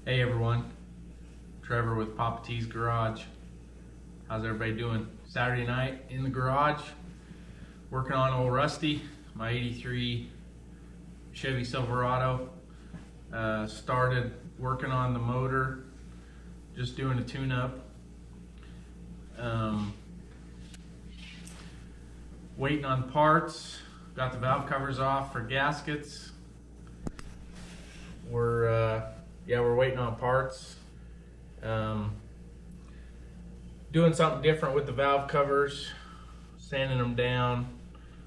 Hey everyone, Trevor with Papa T's Garage. How's everybody doing? Saturday night in the garage, working on old Rusty, my 83 Chevy Silverado. Started working on the motor, just doing a tune-up. Waiting on parts, got the valve covers off for gaskets. We're waiting on parts. Doing something different with the valve covers, sanding them down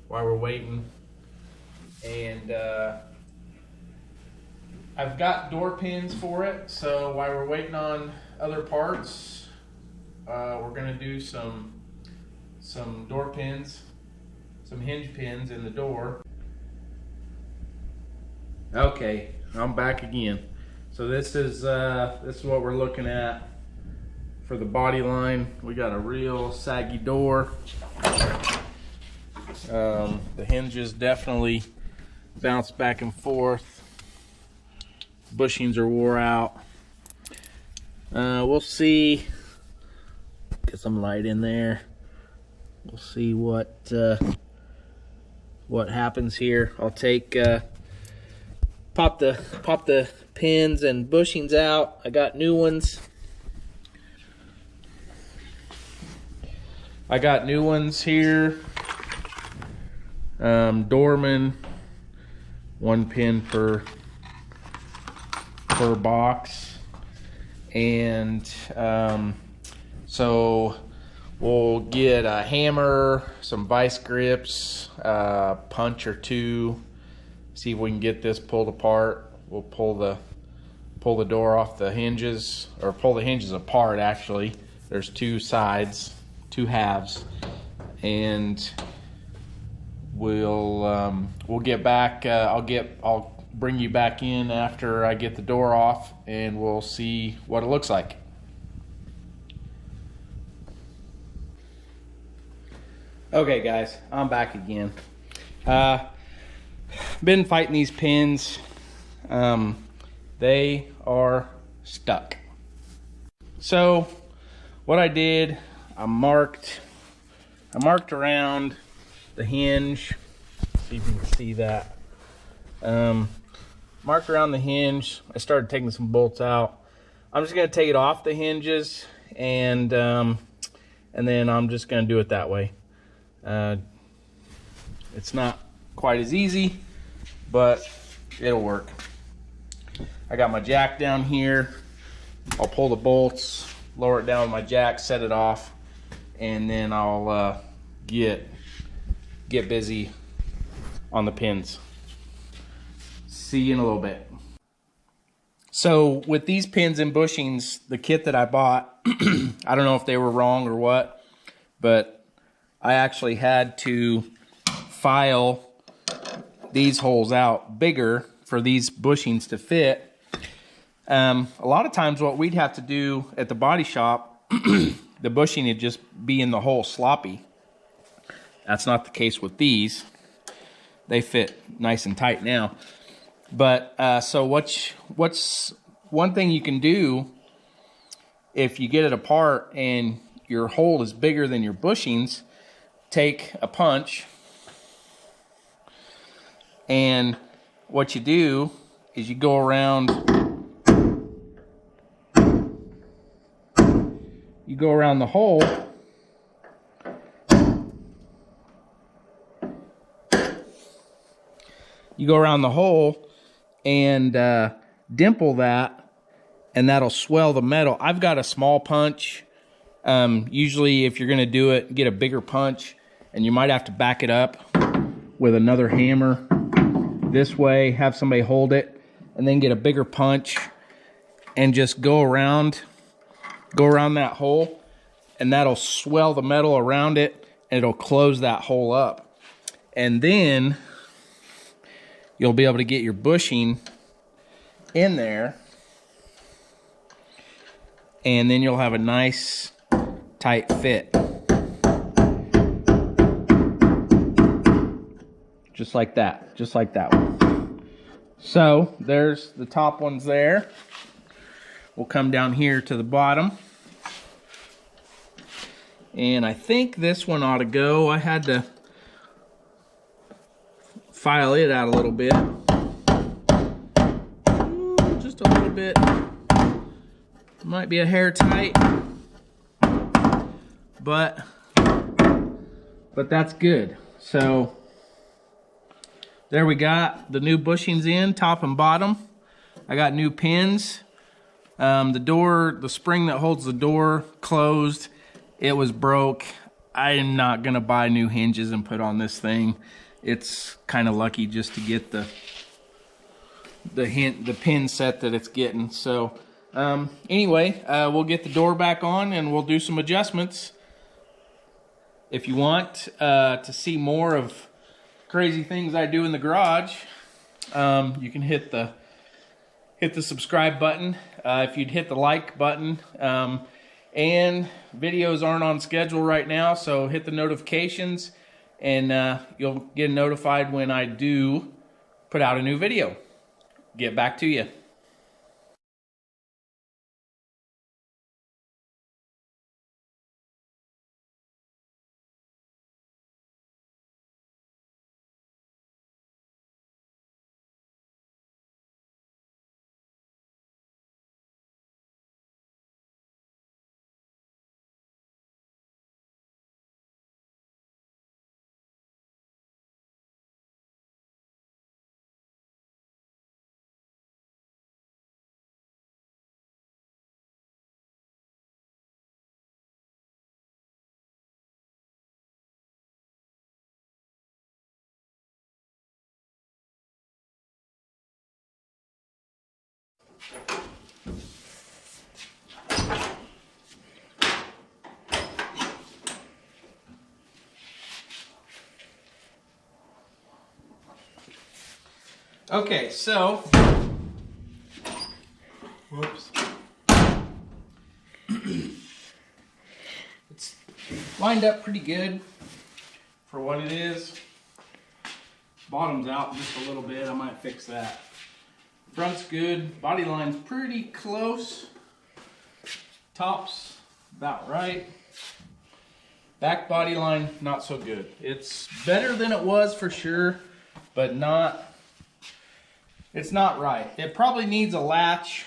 while we're waiting. And I've got door pins for it, so while we're waiting on other parts, we're gonna do some door pins, some hinge pins in the door. Okay, I'm back again. So this is what we're looking at for the body line. We got a real saggy door. The hinges definitely bounce back and forth. Bushings are wore out. We'll see. Get some light in there. We'll see what happens here. I'll take pop the pins and bushings out. I got new ones. I got new ones here. Dorman, 1 pin per box, and so we'll get a hammer, some vice grips, a punch or two. See if we can get this pulled apart. We'll pull the door off the hinges, or pull the hinges apart. Actually, there's two sides, two halves, and we'll get back. I'll bring you back in after I get the door off, and we'll see what it looks like. Okay, guys, I'm back again. Been fighting these pins. They are stuck. So what I did, I marked around the hinge. See if you can see that. Marked around the hinge. I started taking some bolts out. I'm just gonna take it off the hinges, and then I'm just gonna do it that way. It's not quite as easy, but it'll work. I got my jack down here. I'll pull the bolts, lower it down with my jack, set it off, and then I'll get busy on the pins. See you in a little bit. So with these pins and bushings, the kit that I bought, I don't know if they were wrong or what, but I actually had to file these holes out bigger for these bushings to fit. A lot of times what we'd have to do at the body shop, the bushing would just be in the hole sloppy. That's not the case with these. They fit nice and tight now. But so what's one thing you can do if you get it apart and your hole is bigger than your bushings, take a punch, and what you do is you go around the hole, and dimple that, and that'll swell the metal. I've got a small punch. Usually if you're gonna do it, get a bigger punch, and you might have to back it up with another hammer this way, have somebody hold it, and then get a bigger punch and just go around that hole, and that'll swell the metal around it, and it'll close that hole up. And then you'll be able to get your bushing in there, and then you'll have a nice tight fit. Just like that, just like that one. So there's the top ones there. will come down here to the bottom. And I think this one ought to go. I had to file it out a little bit. Just a little bit. Might be a hair tight. But that's good. So there we got the new bushings in, top and bottom. I got new pins. The spring that holds the door closed, it was broke. I am not gonna buy new hinges and put on this thing. It's kind of lucky just to get the pin set that it's getting. So anyway, we'll get the door back on and we'll do some adjustments. If you want to see more of crazy things I do in the garage, you can hit the subscribe button. If you'd hit the like button, and videos aren't on schedule right now, so hit the notifications and you'll get notified when I do put out a new video. Get back to you. Okay, so, whoops. It's lined up pretty good for what it is. Bottom's out just a little bit, I might fix that. Front's good, body line's pretty close. Top's about right. Back body line, not so good. It's better than it was for sure, but it's not right. It probably needs a latch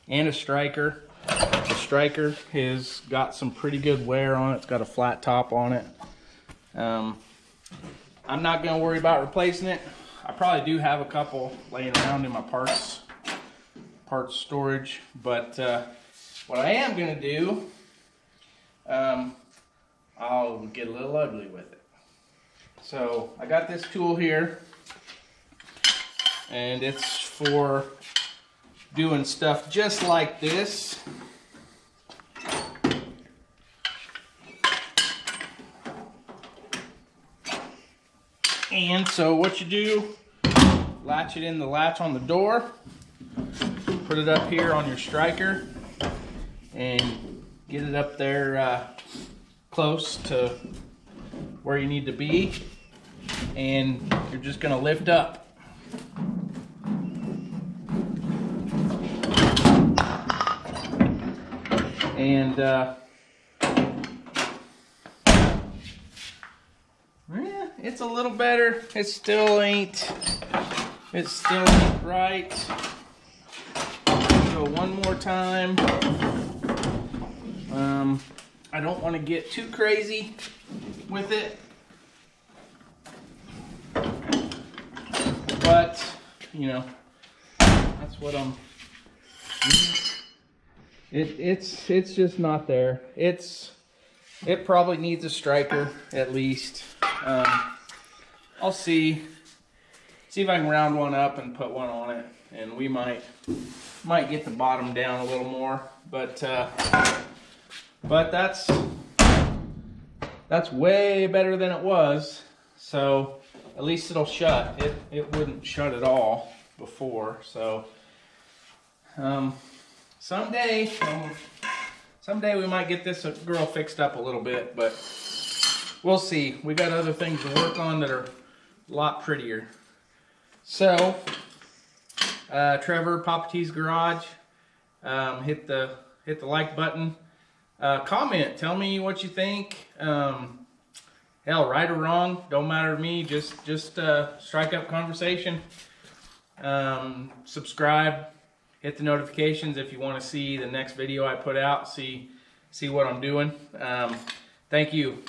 and a striker. The striker has got some pretty good wear on it. It's got a flat top on it. I'm not gonna worry about replacing it. I probably do have a couple laying around in my parts storage, but what I am gonna do, I'll get a little ugly with it. So I got this tool here, and it's for doing stuff just like this. And so what you do, latch it in the latch on the door, put it up here on your striker, and get it up there close to where you need to be, and you're just gonna lift up. And it's a little better. It still ain't right. So one more time. I don't want to get too crazy with it, but you know, that's what I'm. It's just not there. It probably needs a striker at least. I'll see if I can round one up and put one on it, and we might get the bottom down a little more. But that's way better than it was. So at least it'll shut. It wouldn't shut at all before. So someday we might get this girl fixed up a little bit, but we'll see. We got other things to work on that are a lot prettier. So, Trevor, Papa T's Garage, hit the like button. Comment, tell me what you think. Hell, right or wrong, don't matter to me. Just strike up conversation. Subscribe, hit the notifications if you want to see the next video I put out. See what I'm doing. Thank you.